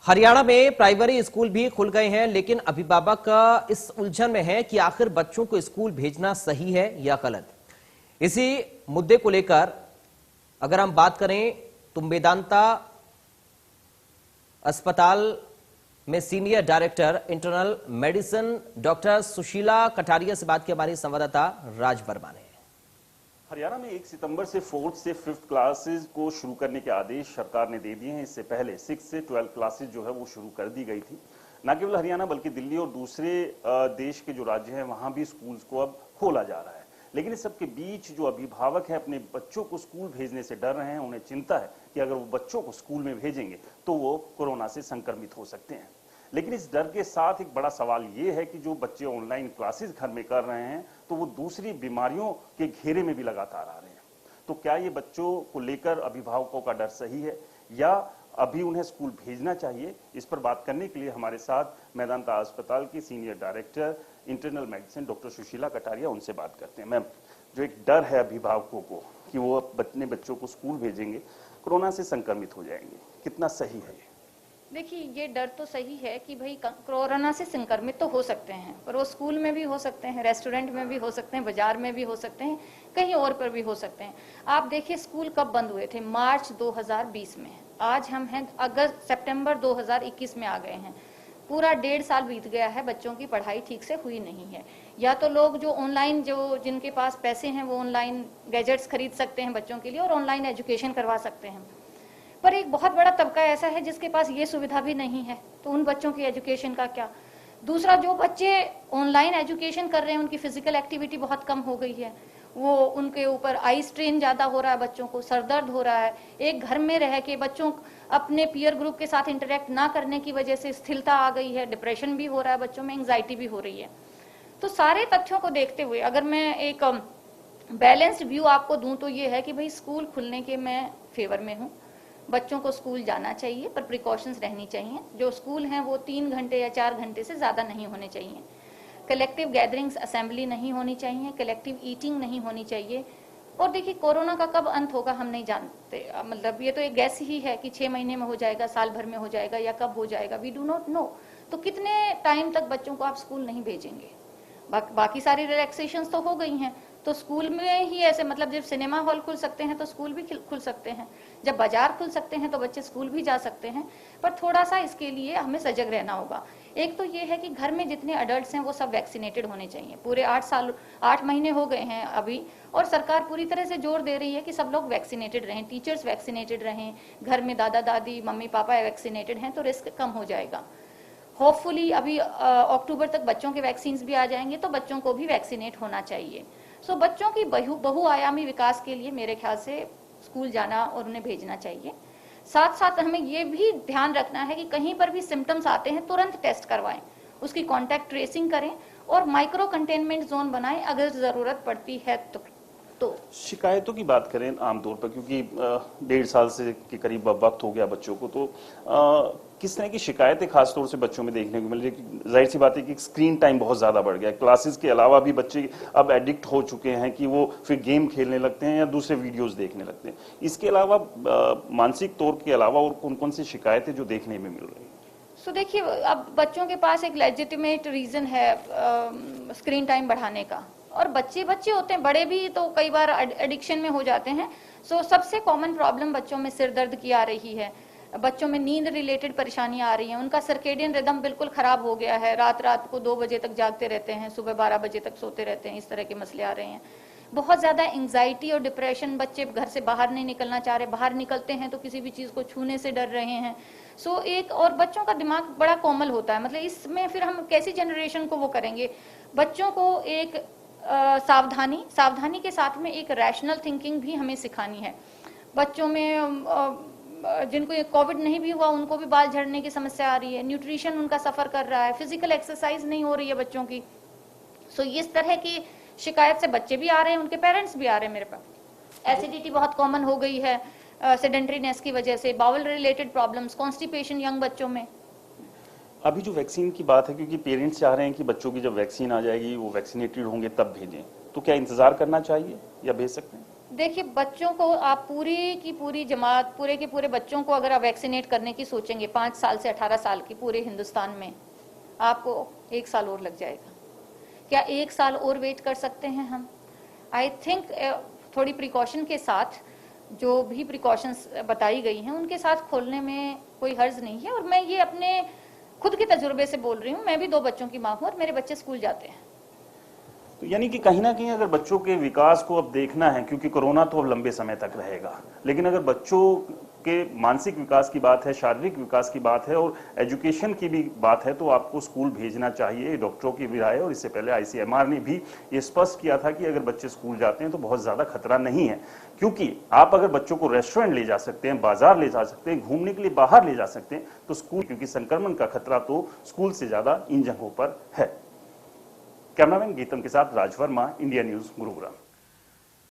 हरियाणा में primary school भी खुल गए हैं, लेकिन अभिभावक इस उलझन में है कि आखिर बच्चों को स्कूल भेजना सही है या गलत। इसी मुद्दे को लेकर अगर हम बात करें तो मेदांता अस्पताल में senior director internal medicine doctor Sushila Kataria से बात की हमारी संवाददाता राज वर्मा ने। हरियाणा में 1 सितंबर से 4th से 5th क्लासेस को शुरू करने के आदेश सरकार ने दे दिए हैं। इससे पहले 6 से 12 क्लासेस जो है वो शुरू कर दी गई थी। न केवल हरियाणा बल्कि दिल्ली और दूसरे देश के जो राज्य हैं वहां भी स्कूल्स को अब खोला जा रहा है। लेकिन इस सबके बीच जो अभिभावक हैं अपने बच्चों को स्कूल भेजने से डर रहे हैं। उन्हें चिंता है कि अगर वो बच्चों को स्कूल में भेजेंगे तो वो कोरोना से संक्रमित हो सकते हैं। लेकिन इस डर के साथ एक बड़ा सवाल ये है कि जो बच्चे ऑनलाइन क्लासेस घर में कर रहे हैं तो वो दूसरी बीमारियों के घेरे में भी लगातार आ रहे हैं। तो क्या ये बच्चों को लेकर अभिभावकों का डर सही है या अभी उन्हें स्कूल भेजना चाहिए? इस पर बात करने के लिए हमारे साथ मेदांता अस्पताल की senior director internal medicine doctor Sushila Kataria, उनसे बात करते हैं। मैम, जो एक डर है अभिभावकों को कि वो अपने बच्चों को स्कूल भेजेंगे, कोरोना से संक्रमित हो जाएंगे, कितना सही है? देखिए, ये डर तो सही है कि भाई कोरोना से संक्रमित तो हो सकते हैं, पर वो स्कूल में भी हो सकते हैं, रेस्टोरेंट में भी हो सकते हैं, बाजार में भी हो सकते हैं, कहीं और पर भी हो सकते हैं। आप देखिए स्कूल कब बंद हुए थे? मार्च 2020 में। आज हम हैं सितंबर 2021 में आ गए हैं। पूरा 1.5 साल बीत गया है, बच्चों की पढ़ाई ठीक से हुई नहीं है। या तो लोग जो ऑनलाइन, जो जिनके पास पैसे हैं वो ऑनलाइन गैजेट्स खरीद सकते हैं बच्चों के लिए और ऑनलाइन एजुकेशन करवा सकते हैं, पर एक बहुत बड़ा तबका ऐसा है जिसके पास ये सुविधा भी नहीं है, तो उन बच्चों की एजुकेशन का क्या? दूसरा, जो बच्चे ऑनलाइन एजुकेशन कर रहे हैं उनकी फिजिकल एक्टिविटी बहुत कम हो गई है, वो उनके ऊपर आई स्ट्रेन ज्यादा हो रहा है, बच्चों को सर दर्द हो रहा है। एक घर में रह के बच्चों अपने पीयर ग्रुप के साथ इंटरेक्ट ना करने की वजह से स्थिरता आ गई है, डिप्रेशन भी हो रहा है बच्चों में, एंग्जाइटी भी हो रही है। तो सारे तथ्यों को देखते हुए अगर मैं एक बैलेंस्ड व्यू आपको दूं तो ये है कि भाई स्कूल खुलने के मैं फेवर में हूँ। बच्चों को स्कूल जाना चाहिए, पर प्रिकॉशंस रहनी चाहिए। जो स्कूल हैं वो 3 घंटे या 4 घंटे से ज्यादा नहीं होने चाहिए। कलेक्टिव गैदरिंग्स, असेंबली नहीं होनी चाहिए, कलेक्टिव ईटिंग नहीं होनी चाहिए। और देखिए, कोरोना का कब अंत होगा हम नहीं जानते, मतलब ये तो एक गैस ही है कि 6 महीने में हो जाएगा, साल भर में हो जाएगा या कब हो जाएगा, वी डू नॉट नो। तो कितने टाइम तक बच्चों को आप स्कूल नहीं भेजेंगे? बाकी सारी रिलैक्सेशंस तो हो गई हैं, तो स्कूल में ही ऐसे, मतलब जब सिनेमा हॉल खुल सकते हैं तो स्कूल भी खुल सकते हैं, जब बाजार खुल सकते हैं तो बच्चे स्कूल भी जा सकते हैं। पर थोड़ा सा इसके लिए हमें सजग रहना होगा। एक तो ये है कि घर में जितने अडल्ट्स हैं वो सब वैक्सीनेटेड होने चाहिए। पूरे 8 महीने हो गए हैं अभी, और सरकार पूरी तरह से जोर दे रही है कि सब लोग वैक्सीनेटेड रहें, टीचर्स वैक्सीनेटेड रहें, घर में दादा दादी मम्मी पापा वैक्सीनेटेड हैं तो रिस्क कम हो जाएगा। होपफुली अभी अक्टूबर तक बच्चों के वैक्सीन भी आ जाएंगे तो बच्चों को भी वैक्सीनेट होना चाहिए। सो बच्चों की बहुआयामी विकास के लिए मेरे ख्याल से स्कूल जाना और उन्हें भेजना चाहिए। साथ साथ हमें ये भी ध्यान रखना है कि कहीं पर भी सिम्टम्स आते हैं तुरंत टेस्ट करवाएं, उसकी कॉन्टैक्ट ट्रेसिंग करें और माइक्रो कंटेनमेंट जोन बनाएं अगर जरूरत पड़ती है तो। शिकायतों की बात करें आमतौर पर, क्योंकि 1.5 साल से के करीब वक्त हो गया बच्चों को, तो किस तरह की शिकायतें खासतौर से बच्चों में देखने को मिल रही है? जाहिर सी बात है कि स्क्रीन टाइम बहुत ज्यादा बढ़ गया है। क्लासेस के अलावा भी बच्चे अब एडिक्ट हो चुके हैं कि वो फिर गेम खेलने लगते हैं या दूसरे वीडियोस देखने लगते हैं। इसके अलावा मानसिक तौर के अलावा और कौन कौन सी शिकायतें जो देखने में मिल रही है? सो देखिए, अब बच्चों के पास एक लेजिटिमेट रीजन है स्क्रीन टाइम बढ़ाने का, और बच्चे होते हैं, बड़े भी तो कई बार एडिक्शन में हो जाते हैं। सो सबसे कॉमन प्रॉब्लम बच्चों में सिर दर्द की आ रही है, बच्चों में नींद रिलेटेड परेशानियां आ रही हैं, उनका सर्केडियन रिदम बिल्कुल खराब हो गया है, रात को 2 बजे तक जागते रहते हैं, सुबह 12 बजे तक सोते रहते हैं, इस तरह के मसले आ रहे हैं। बहुत ज्यादा एंग्जाइटी और डिप्रेशन, बच्चे घर से बाहर नहीं निकलना चाह रहे, बाहर निकलते हैं तो किसी भी चीज को छूने से डर रहे हैं। सो एक और बच्चों का दिमाग बड़ा कोमल होता है, मतलब इसमें फिर हम कैसी जनरेशन को वो करेंगे? बच्चों को एक सावधानी के साथ में एक रैशनल थिंकिंग भी हमें सिखानी है। बच्चों में जिनको कोविड नहीं भी हुआ उनको भी बाल झड़ने की समस्या आ रही है, न्यूट्रिशन उनका सफर कर रहा है, फिजिकल एक्सरसाइज नहीं हो रही है बच्चों की। सो इस तरह की शिकायत से बच्चे भी आ रहे हैं, उनके पेरेंट्स भी आ रहे हैं मेरे पास। एसिडिटी बहुत कॉमन हो गई है सेडेंटरीनेस की वजह से, bowel related problems, constipation young बच्चों में। अभी जो वैक्सीन की बात है, क्योंकि पेरेंट्स चाह रहे हैं कि बच्चों की जब वैक्सीन आ जाएगी वो वैक्सीनेटेड होंगे तब भेजें, तो क्या इंतजार करना चाहिए या भेज सकते हैं? देखिए, बच्चों को आप पूरी की पूरी जमात, पूरे के पूरे बच्चों को अगर आप वैक्सीनेट करने की सोचेंगे 5 साल से 18 साल की पूरे हिंदुस्तान में, आपको 1 साल और लग जाएगा। क्या 1 साल और वेट कर सकते हैं हम? आई थिंक थोड़ी प्रिकॉशन के साथ, जो भी प्रिकॉशंस बताई गई हैं उनके साथ खोलने में कोई हर्ज नहीं है। और मैं ये अपने खुद के तजुर्बे से बोल रही हूँ, मैं भी 2 बच्चों की माँ हूँ और मेरे बच्चे स्कूल जाते हैं। तो यानी कि कहीं ना कहीं अगर बच्चों के विकास को अब देखना है, क्योंकि कोरोना तो अब लंबे समय तक रहेगा, लेकिन अगर बच्चों के मानसिक विकास की बात है, शारीरिक विकास की बात है और एजुकेशन की भी बात है, तो आपको स्कूल भेजना चाहिए। डॉक्टरों की भी राय है और इससे पहले आईसीएमआर ने भी ये स्पष्ट किया था कि अगर बच्चे स्कूल जाते हैं तो बहुत ज्यादा खतरा नहीं है, क्योंकि आप अगर बच्चों को रेस्टोरेंट ले जा सकते हैं, बाजार ले जा सकते हैं, घूमने के लिए बाहर ले जा सकते हैं, तो स्कूल, क्योंकि संक्रमण का खतरा तो स्कूल से ज्यादा इन जगहों पर है। कैमरामैन गीतम के साथ राज वर्मा, इंडिया न्यूज, गुरुग्राम।